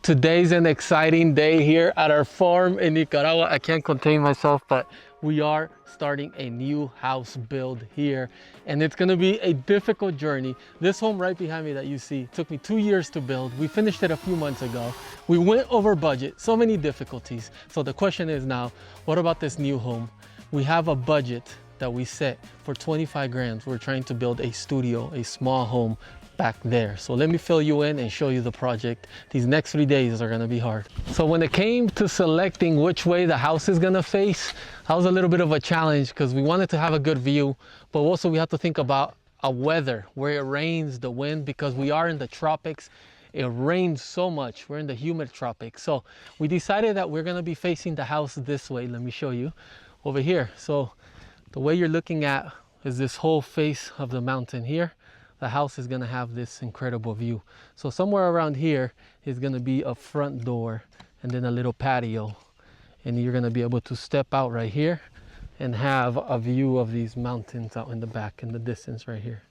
Today's an exciting day here at our farm in Nicaragua. I can't contain myself, but we are starting a new house build here, and it's gonna be a difficult journey. This home right behind me that you see took me 2 years to build. We finished it a few months ago. We went over budget, so many difficulties. So the question is now, what about this new home? We have a budget that we set for 25 grand. We're trying to build a studio, a small home back there. So let me fill you in and show you the project. These next 3 days are gonna be hard. So when it came to selecting which way the house is gonna face, that was a little bit of a challenge because we wanted to have a good view, but also we have to think about a weather where it rains, the wind, because we are in the tropics. It rains so much. We're in the humid tropics. So we decided that we're gonna be facing the house this way. Let me show you over here. So the way you're looking at is this whole face of the mountain here. The house is gonna have this incredible view. So somewhere around here is gonna be a front door and then a little patio. And you're gonna be able to step out right here and have a view of these mountains out in the back in the distance right here.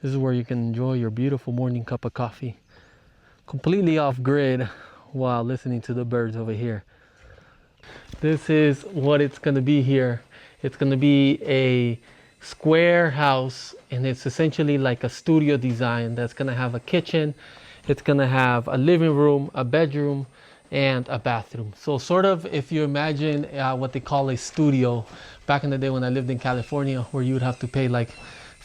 This is where you can enjoy your beautiful morning cup of coffee, completely off grid while listening to the birds over here. This is what it's gonna be here. It's gonna be a square house, and it's essentially like a studio design that's gonna have a kitchen, it's gonna have a living room, a bedroom, and a bathroom. So sort of if you imagine what they call a studio back in the day when I lived in California, where you would have to pay like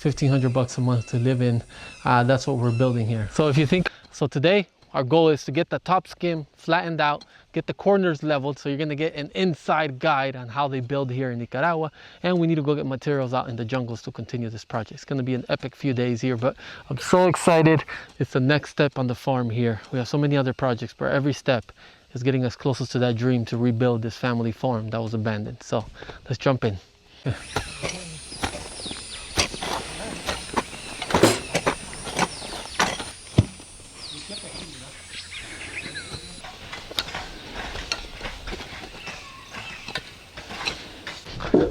$1,500 a month to live in, that's what we're building here. So if you think, so today our goal is to get the top skim flattened out, get the corners leveled, so you're gonna get an inside guide on how they build here in Nicaragua, and we need to go get materials out in the jungles to continue this project. It's gonna be an epic few days here, but I'm so excited. It's the next step on the farm here. We have so many other projects, but every step is getting us closer to that dream to rebuild this family farm that was abandoned. So let's jump in.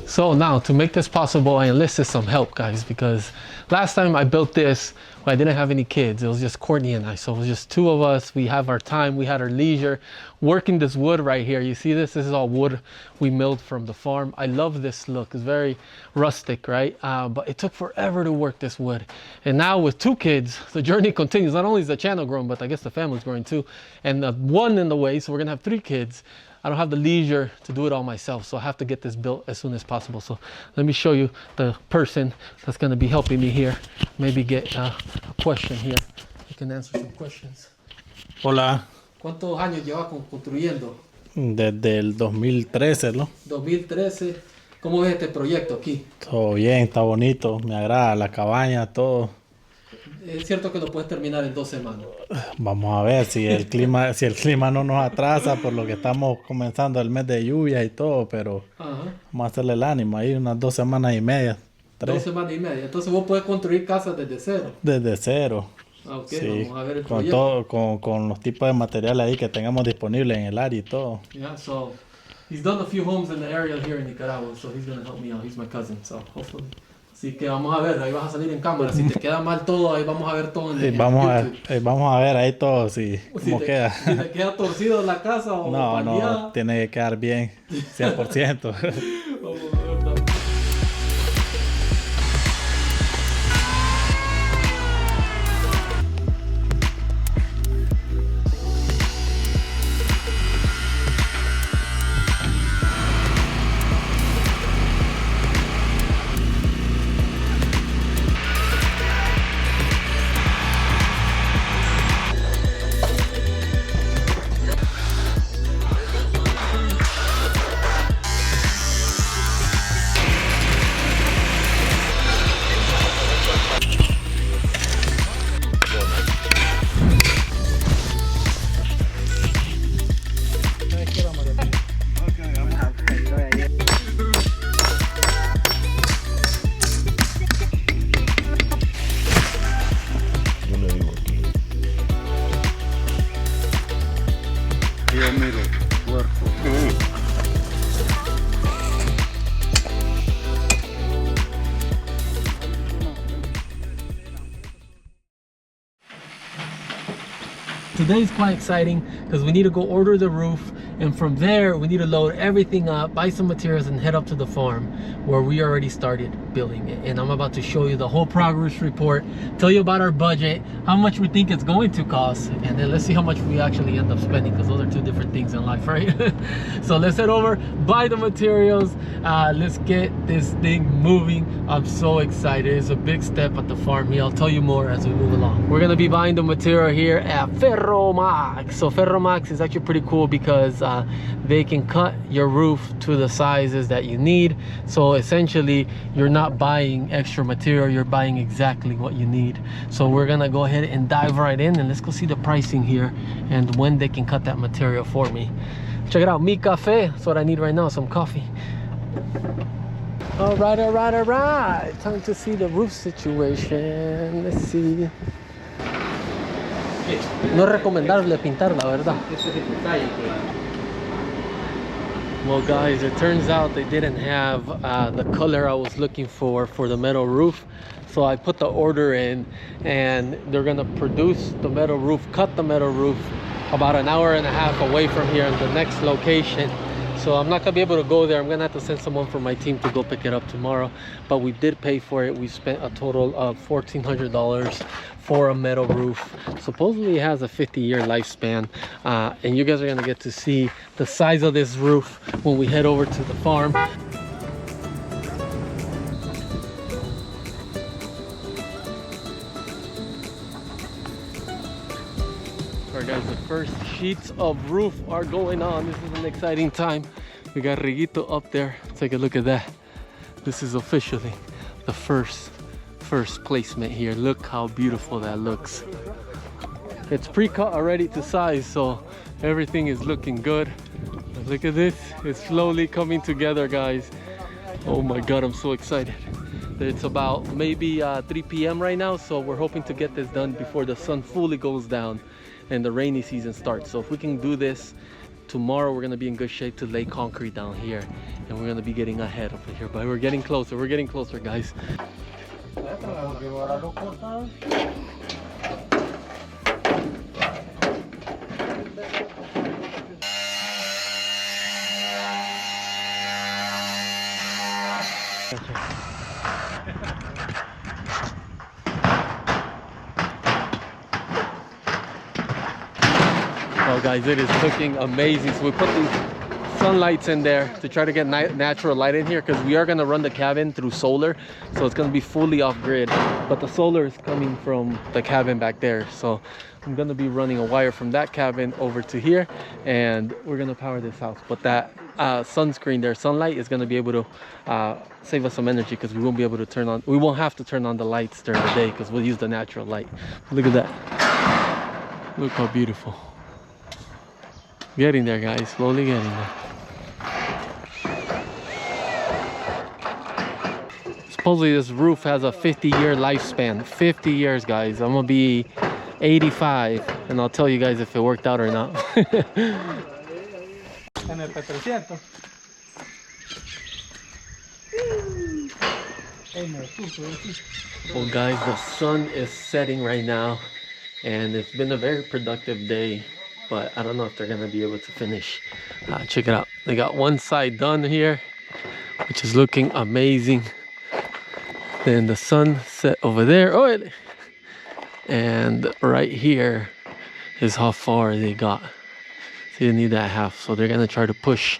So now to make this possible, I enlisted some help, guys, because last time I built this, I didn't have any kids. It was just Courtney and I. So it was just two of us. We have our time, we had our leisure working this wood right here. You see this? This is all wood we milled from the farm. I love this look. It's very rustic, right? But it took forever to work this wood. And now with 2 kids, the journey continues. Not only is the channel growing, but I guess the family's growing too. And one in the way, so we're gonna have 3 kids. I don't have the leisure to do it all myself, so I have to get this built as soon as possible. So let me show you the person that's gonna be helping me here. Maybe get a question here. You can answer some questions. Hola. ¿Cuántos años llevas construyendo? Desde el 2013, ¿no? 2013. ¿Cómo ves este proyecto aquí? Todo bien, está bonito, me agrada la cabaña, todo. Es cierto que lo puedes terminar en 2 semanas. Vamos a ver si el clima no nos atrasa, por lo que estamos comenzando el mes de lluvia y todo, pero vamos a hacerle el ánimo ahí unas 2 semanas y media. 3. 2 semanas y media. Entonces vos puedes construir casas desde cero. Desde cero. Ok, Sí, vamos a ver el con proyecto. todo, con los tipos de materiales ahí que tengamos disponibles en el área y todo. Yeah, so he's done a few homes in the area here in Nicaragua, so he's gonna help me out. He's my cousin, so hopefully. Así que vamos a ver, ahí vas a salir en cámara. Si te queda mal todo, ahí vamos a ver todo en Vamos YouTube. a ver ahí todo cómo queda. Si te queda torcido la casa o No, tiene que quedar bien, 100%. Vamos a ver, ¿no? today's quite exciting because we need to go order the roof, and from there we need to load everything up, buy some materials, and head up to the farm where we already started building it. And I'm about to show you the whole progress report, tell you about our budget, how much we think it's going to cost, and then let's see how much we actually end up spending, because those are two different things in life, right? So let's head over, buy the materials, let's get this thing moving. I'm so excited. It's a big step at the farm here. I'll tell you more as we move along. We're gonna be buying the material here at Ferromax. So Ferromax is actually pretty cool because they can cut your roof to the sizes that you need. So essentially you're not buying extra material, you're buying exactly what you need. So we're gonna go ahead and dive right in, and let's go see the pricing here and when they can cut that material for me. Check it out, mi café. That's what I need right now, some coffee. All right. Time to see the roof situation. Let's see. No es recomendable pintar, la verdad. Well, guys, it turns out they didn't have the color I was looking for the metal roof. So I put the order in, and they're gonna produce the metal roof, cut the metal roof about an hour and a half away from here in the next location. So I'm not gonna be able to go there. I'm gonna have to send someone from my team to go pick it up tomorrow. But we did pay for it. We spent a total of $1,400 for a metal roof. Supposedly it has a 50-year lifespan. And you guys are gonna get to see the size of this roof when we head over to the farm. Alright guys, the first sheets of roof are going on. This is an exciting time. We got Riguito up there. Take a look at that. This is officially the first placement here. Look how beautiful that looks. It's pre-cut already to size, so everything is looking good. But look at this. It's slowly coming together, guys. Oh my God, I'm so excited. It's about maybe 3 p.m. right now, so we're hoping to get this done before the sun fully goes down and the rainy season starts. So if we can do this tomorrow, we're gonna be in good shape to lay concrete down here, and we're gonna be getting ahead over here. But we're getting closer, guys. Well guys, it is looking amazing. So we put these sunlights in there to try to get natural light in here, because we are going to run the cabin through solar, so it's going to be fully off grid, but the solar is coming from the cabin back there. So I'm going to be running a wire from that cabin over to here, and we're going to power this house. But that sunscreen there, sunlight, is going to be able to save us some energy, because we won't be able to turn on, we won't have to turn on the lights during the day, because we'll use the natural light. Look at that. Look how beautiful. Getting there, guys, slowly getting there. Supposedly this roof has a 50-year lifespan. 50 years, guys. I'm gonna be 85, and I'll tell you guys if it worked out or not. Well guys, the sun is setting right now, and it's been a very productive day, but I don't know if they're gonna be able to finish. Check it out. They got one side done here, which is looking amazing. Then the sun set over there. Oh, and right here is how far they got. So you need that half. So they're gonna try to push,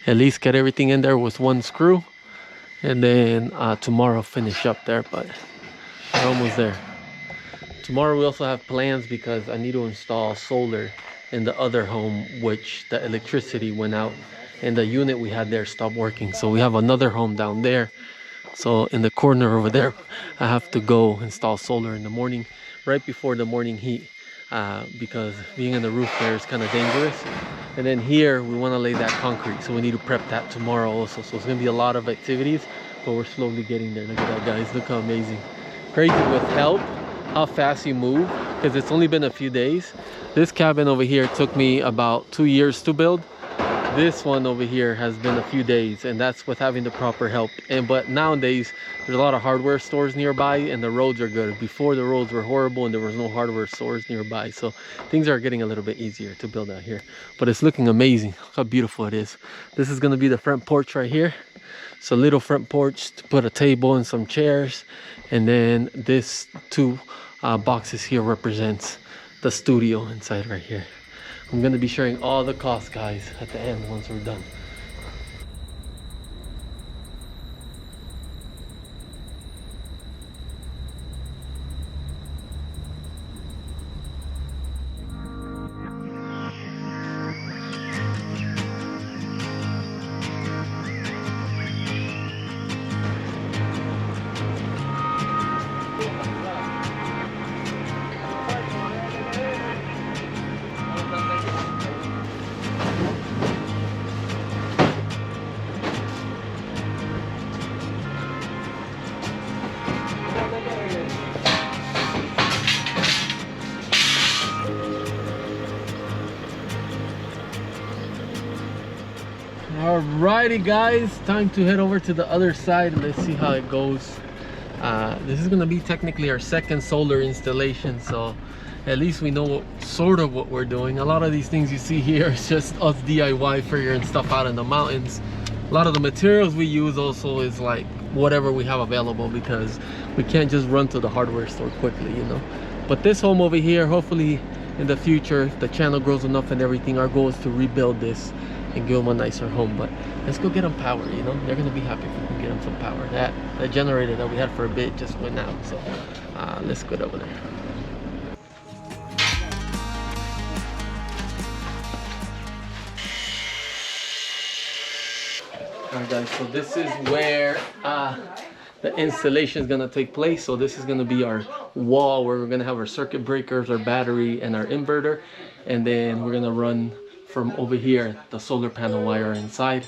at least get everything in there with one screw, and then tomorrow finish up there. But we're almost there. Tomorrow we also have plans, because I need to install solar in the other home, which the electricity went out and the unit we had there stopped working. So we have another home down there. So in the corner over there, I have to go install solar in the morning, right before the morning heat, because being in the roof there is kind of dangerous. And then here we want to lay that concrete, so we need to prep that tomorrow also. So it's gonna be a lot of activities, but we're slowly getting there. Look at that, guys. Look how amazing. Crazy with help how fast you move, because it's only been a few days. This cabin over here took me about 2 years to build. This one over here has been a few days, and that's with having the proper help. But nowadays there's a lot of hardware stores nearby, and the roads are good. Before, the roads were horrible and there was no hardware stores nearby, so things are getting a little bit easier to build out here. But it's looking amazing. Look how beautiful it is. This is going to be the front porch right here. It's a little front porch to put a table and some chairs, and then this two boxes here represents the studio inside right here. I'm going to be sharing all the costs, guys, at the end once we're done. Alrighty guys, time to head over to the other side and let's see how it goes. This is gonna be technically our second solar installation, so at least we know sort of what we're doing. A lot of these things you see here is just us DIY figuring stuff out in the mountains. A lot of the materials we use also is like whatever we have available, because we can't just run to the hardware store quickly, you know. But this home over here, hopefully in the future, if the channel grows enough and everything, our goal is to rebuild this and give them a nicer home. But let's go get them power, you know. They're gonna be happy if we can get them some power. That generator that we had for a bit just went out, so let's go over there. Alright guys, so this is where the installation is gonna take place. So this is gonna be our wall where we're gonna have our circuit breakers, our battery, and our inverter, and then we're gonna run from over here the solar panel wire inside,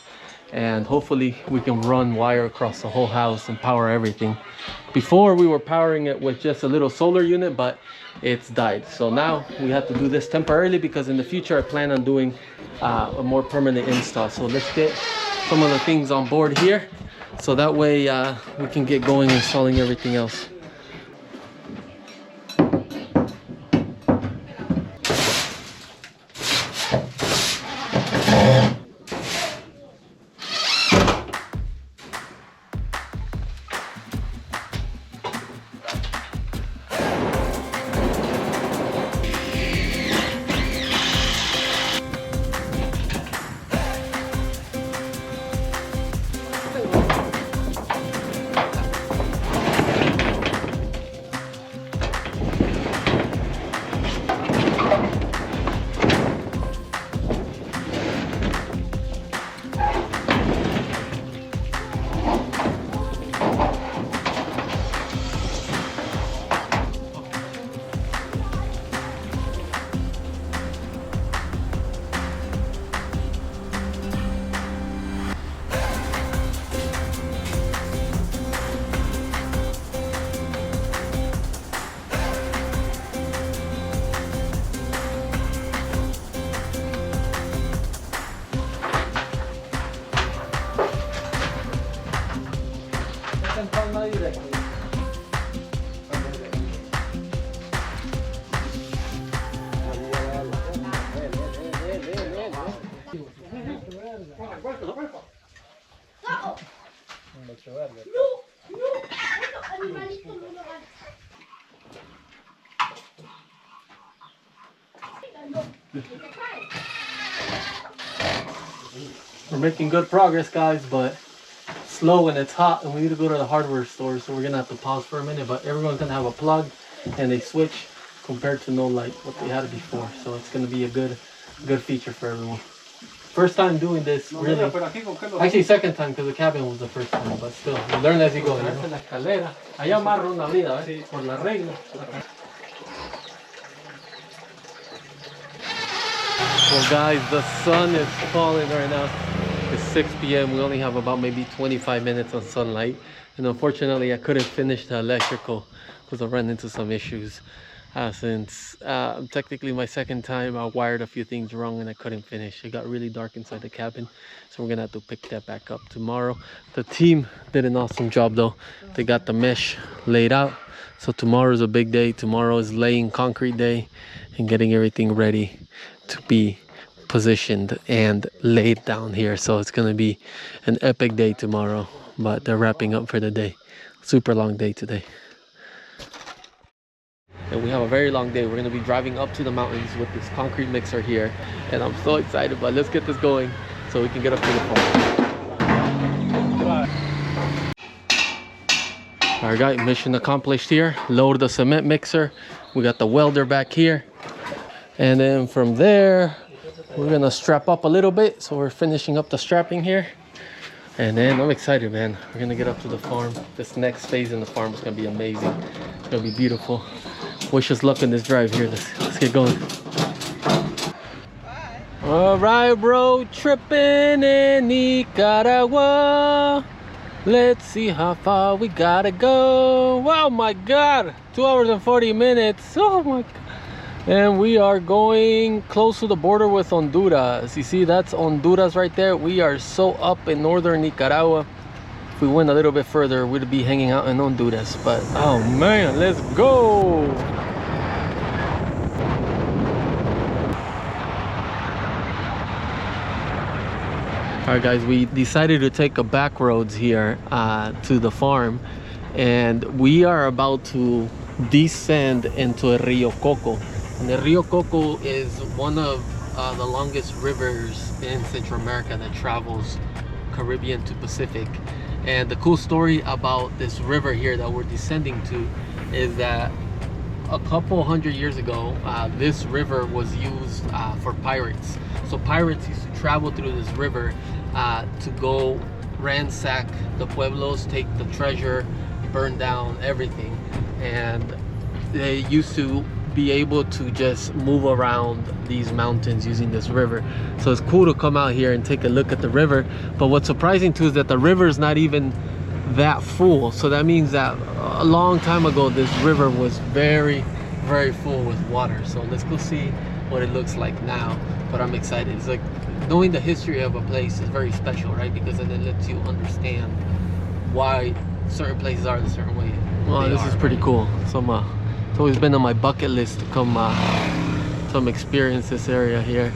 and hopefully we can run wire across the whole house and power everything. Before we were powering it with just a little solar unit, but it's died, so now we have to do this temporarily, because in the future I plan on doing a more permanent install. So let's get some of the things on board here, so that way we can get going installing everything else. We're making good progress, guys, but slow and it's hot and we need to go to the hardware store, so we're gonna have to pause for a minute. But everyone's gonna have a plug and a switch, compared to no light what they had before, so it's gonna be a good feature for everyone. First time doing this, really. Actually second time, because the cabin was the first time, but still, you learn as you go. Well guys, the sun is falling right now. It's 6 p.m. We only have about maybe 25 minutes of sunlight. And unfortunately, I couldn't finish the electrical because I ran into some issues. since technically my second time I wired a few things wrong and I couldn't finish. It got really dark inside the cabin, so we're gonna have to pick that back up tomorrow. The team did an awesome job though. They got the mesh laid out, so tomorrow is a big day. Tomorrow is laying concrete day and getting everything ready to be positioned and laid down here. So it's gonna be an epic day tomorrow, but they're wrapping up for the day. Super long day today. And we have a very long day. We're gonna be driving up to the mountains with this concrete mixer here. And I'm so excited, but let's get this going so we can get up to the farm. All right, guys, mission accomplished here. Load the cement mixer. We got the welder back here. And then from there, we're gonna strap up a little bit. So we're finishing up the strapping here. And then I'm excited, man. We're gonna get up to the farm. This next phase in the farm is gonna be amazing. It's gonna be beautiful. Wish us luck in this drive here. Let's get going. All right, bro, tripping in Nicaragua. Let's see how far we gotta go. Oh my God, 2 hours and 40 minutes. Oh my God. And we are going close to the border with Honduras. You see, that's Honduras right there. We are so up in northern Nicaragua. If we went a little bit further, we'd be hanging out in Honduras. But oh man, let's go. All right, guys, we decided to take a back roads here to the farm, and we are about to descend into a Rio Coco. And the Rio Coco is one of the longest rivers in Central America that travels Caribbean to Pacific. And the cool story about this river here that we're descending to is that a couple hundred years ago, this river was used for pirates. So pirates used to travel through this river to go ransack the pueblos, take the treasure, burn down everything. And they used to be able to just move around these mountains using this river. So it's cool to come out here and take a look at the river. But what's surprising too is that the river is not even that full. So that means that a long time ago this river was very, very full with water. So let's go see what it looks like now. But I'm excited. It's like knowing the history of a place is very special, right? Because then it lets you understand why certain places are a certain way. Well, this is pretty cool. It's always been on my bucket list to come experience this area here.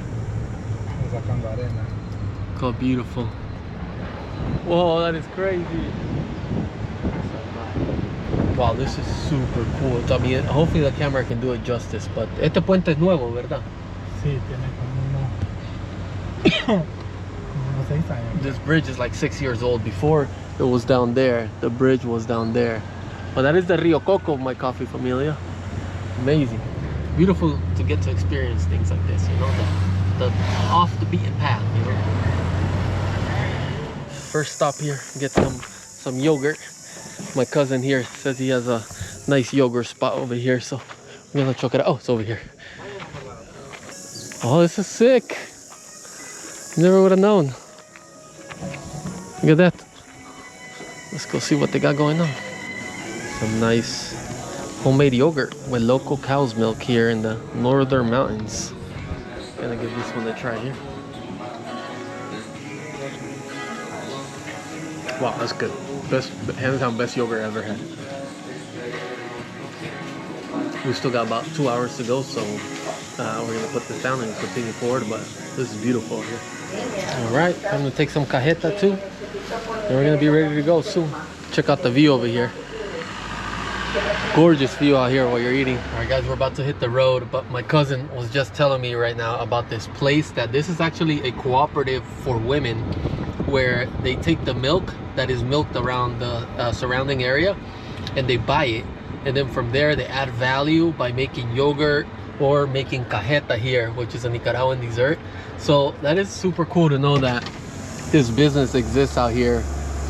Look how beautiful. Whoa, that is crazy. Wow, this is super cool. I mean, hopefully the camera can do it justice, but este puente es nuevo, ¿verdad? Sí, tiene como unos 6 años. This bridge is like 6 years old. Before it was down there. The bridge was down there. But that is the Rio Coco, my coffee familia. Amazing. Beautiful to get to experience things like this, you know, the off the beaten path, you know. First stop here, get some yogurt. My cousin here says he has a nice yogurt spot over here, so we're gonna check it out. Oh, it's over here. Oh, this is sick. Never would have known. Look at that. Let's go see what they got going on. Some nice homemade yogurt with local cow's milk here in the northern mountains. Gonna give this one a try here. Wow, that's good. Best, hands down, best yogurt I ever had. We still got about 2 hours to go, so we're gonna put this down and continue forward, but this is beautiful here. All right, I'm gonna take some cajeta too, and we're gonna be ready to go soon. Check out the view over here. Gorgeous view out here while you're eating. All right, guys, we're about to hit the road, but my cousin was just telling me right now about this place that this is actually a cooperative for women where they take the milk that is milked around the surrounding area and they buy it, and then from there they add value by making yogurt or making cajeta here, which is a Nicaraguan dessert. So that is super cool to know that this business exists out here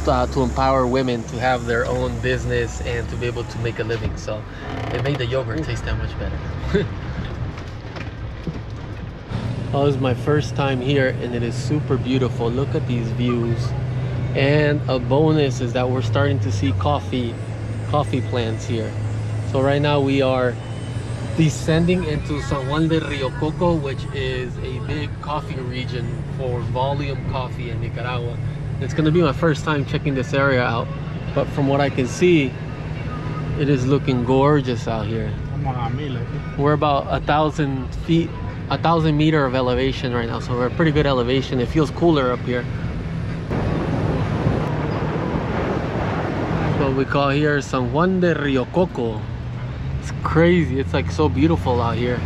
to empower women to have their own business and to be able to make a living. So it made the yogurt taste that much better. Oh, this is my first time here and it is super beautiful. Look at these views. And a bonus is that we're starting to see coffee plants here. So right now we are descending into San Juan de Rio Coco, which is a big coffee region for volume coffee in Nicaragua. It's going to be my first time checking this area out, but from what I can see, it is looking gorgeous out here. We're about 1,000 feet, 1,000 meter of elevation right now, so we're at pretty good elevation. It feels cooler up here. What we call here San Juan de Rio Coco. It's crazy. It's like so beautiful out here.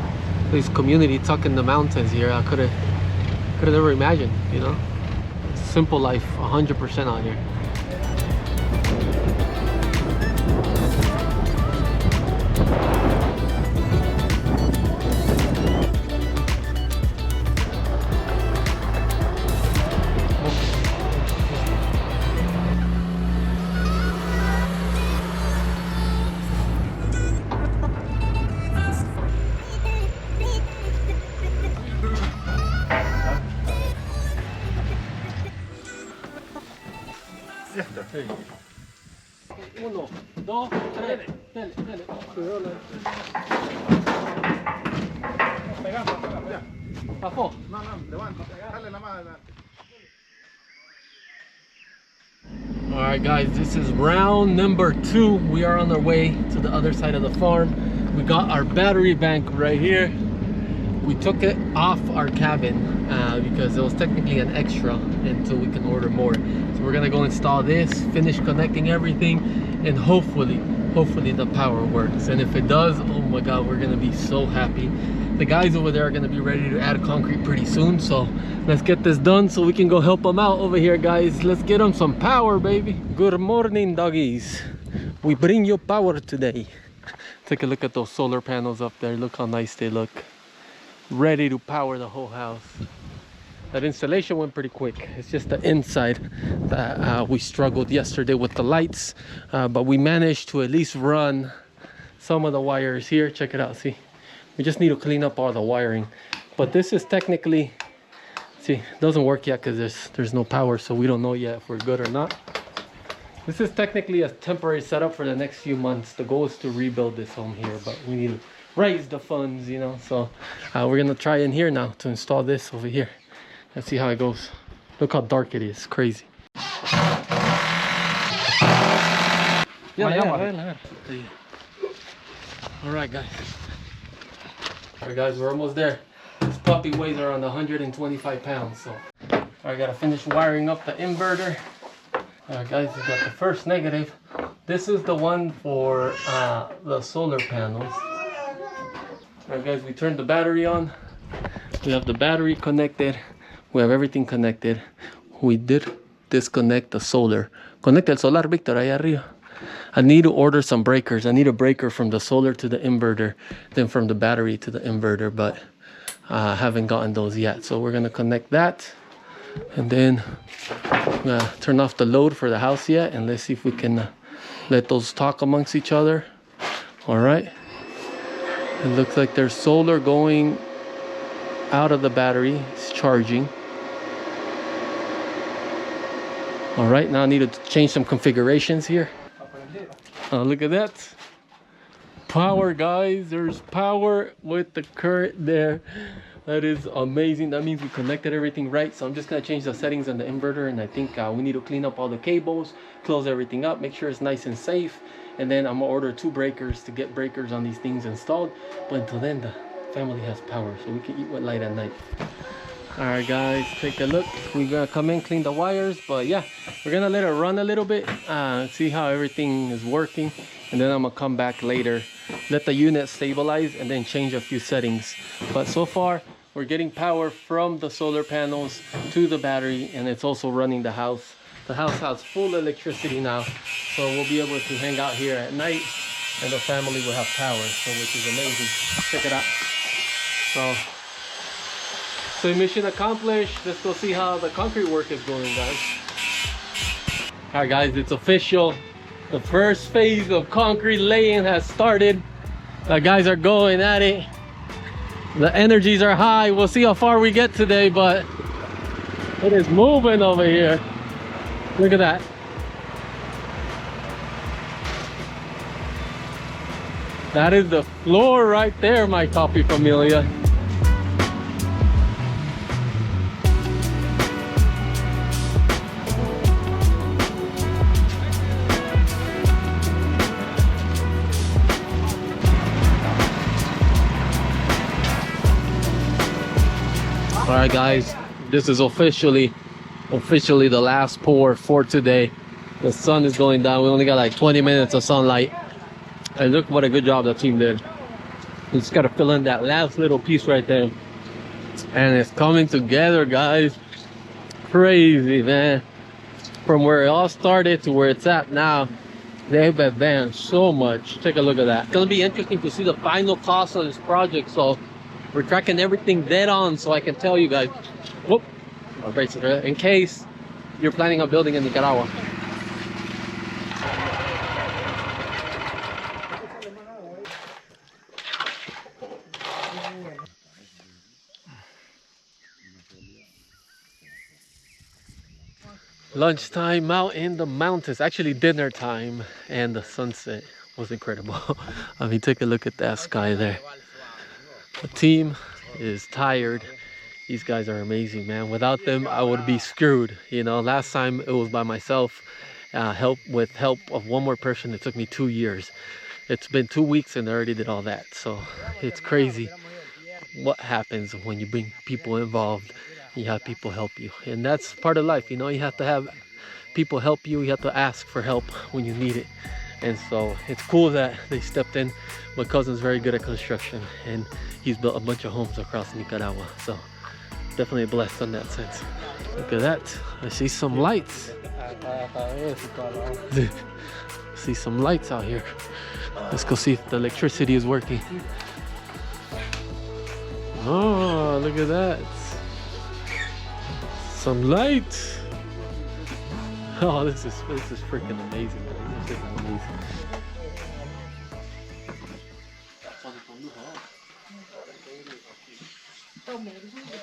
This community tucked in the mountains here. I could have never imagined, you know. Simple life, 100% out here. Uno, dos, tres. Dale, dale. Pasó. No, levanta, dale la mano adelante. All right, guys, this is round number 2. We are on our way to the other side of the farm. We got our battery bank right here. We took it off our cabin because it was technically an extra until we can order more. So we're gonna go install this, finish connecting everything, and hopefully the power works. And if it does, oh my god, we're gonna be so happy. The guys over there are gonna be ready to add concrete pretty soon, so let's get this done so we can go help them out over here, guys. Let's get them some power, baby. Good morning, doggies. We bring you power today. Take a look at those solar panels up there. Look how nice they look. Ready to power the whole house. That installation went pretty quick. It's just the inside that we struggled yesterday with the lights, but we managed to at least run some of the wires here. Check it out. See, we just need to clean up all the wiring, but this is technically, see, it doesn't work yet because there's no power, so we don't know yet if we're good or not. This is technically a temporary setup for the next few months. The goal is to rebuild this home here, but we need to raise the funds, you know. So we're gonna try in here now to install this over here. Let's see how it goes. Look how dark it is. Crazy. All right, guys. All right, guys, we're almost there. This puppy weighs around 125 pounds. So I gotta finish wiring up the inverter. All right, guys, we got the first negative. This is the one for the solar panels. All right, guys, we turned the battery on. We have the battery connected. We have everything connected. We did disconnect the solar. Conecta el solar, Victor, ahí arriba. I need to order some breakers. I need a breaker from the solar to the inverter, then from the battery to the inverter, but I haven't gotten those yet. So we're gonna connect that, and then I'm gonna turn off the load for the house yet, and let's see if we can let those talk amongst each other. All right. It looks like there's solar going out of the battery. It's charging. All right, now I need to change some configurations here. Oh, look at that. Power, guys. There's power with the current there. That is amazing. That means we connected everything right. So I'm just gonna change the settings on the inverter, and I think we need to clean up all the cables, close everything up, make sure it's nice and safe. And then I'm gonna order 2 breakers to get breakers on these things installed. But until then, the family has power, so we can eat with light at night. All right, guys, take a look. We're gonna come in, clean the wires, but yeah, we're gonna let it run a little bit, see how everything is working, and then I'm gonna come back later, let the unit stabilize, and then change a few settings. But so far, we're getting power from the solar panels to the battery, and it's also running the house. The house has full electricity now, so we'll be able to hang out here at night, and the family will have power, so which is amazing. Check it out. So mission accomplished. Let's go see how the concrete work is going, guys. All right, guys, it's official. The first phase of concrete laying has started. The guys are going at it. The energies are high. We'll see how far we get today, but it is moving over here. Look at that. That is the floor right there, my coffee familia. All right, guys, this is officially the last pour for today. The sun is going down. We only got like 20 minutes of sunlight. And look what a good job the team did. You just gotta fill in that last little piece right there. And it's coming together, guys. Crazy, man. From where it all started to where it's at now, they've advanced so much. Take a look at that. It's gonna be interesting to see the final cost of this project. So we're tracking everything dead on, so I can tell you guys. Whoop, in case you're planning on building in Nicaragua. Lunchtime out in the mountains, actually dinner time, and the sunset was incredible. I mean, take a look at that sky there. The team is tired. These guys are amazing, man. Without them, I would be screwed. You know, last time it was by myself. With help of one more person, it took me 2 years. It's been 2 weeks and I already did all that. So it's crazy what happens when you bring people involved. You have people help you, and that's part of life. You know, you have to have people help you. You have to ask for help when you need it. And so it's cool that they stepped in. My cousin's very good at construction, and he's built a bunch of homes across Nicaragua. So definitely blessed in that sense. Look at that. I see some lights. See some lights out here. Let's go see if the electricity is working. Oh, look at that. Some light. Oh, this is freaking amazing, man. This is amazing.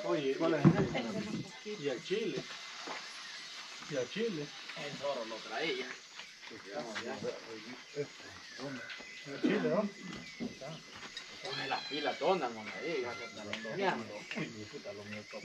Oye, ¿cuál es? Y el chile. Y el chile. El toro lo traía. El chile, ¿no? Las pilas tonas, mamá.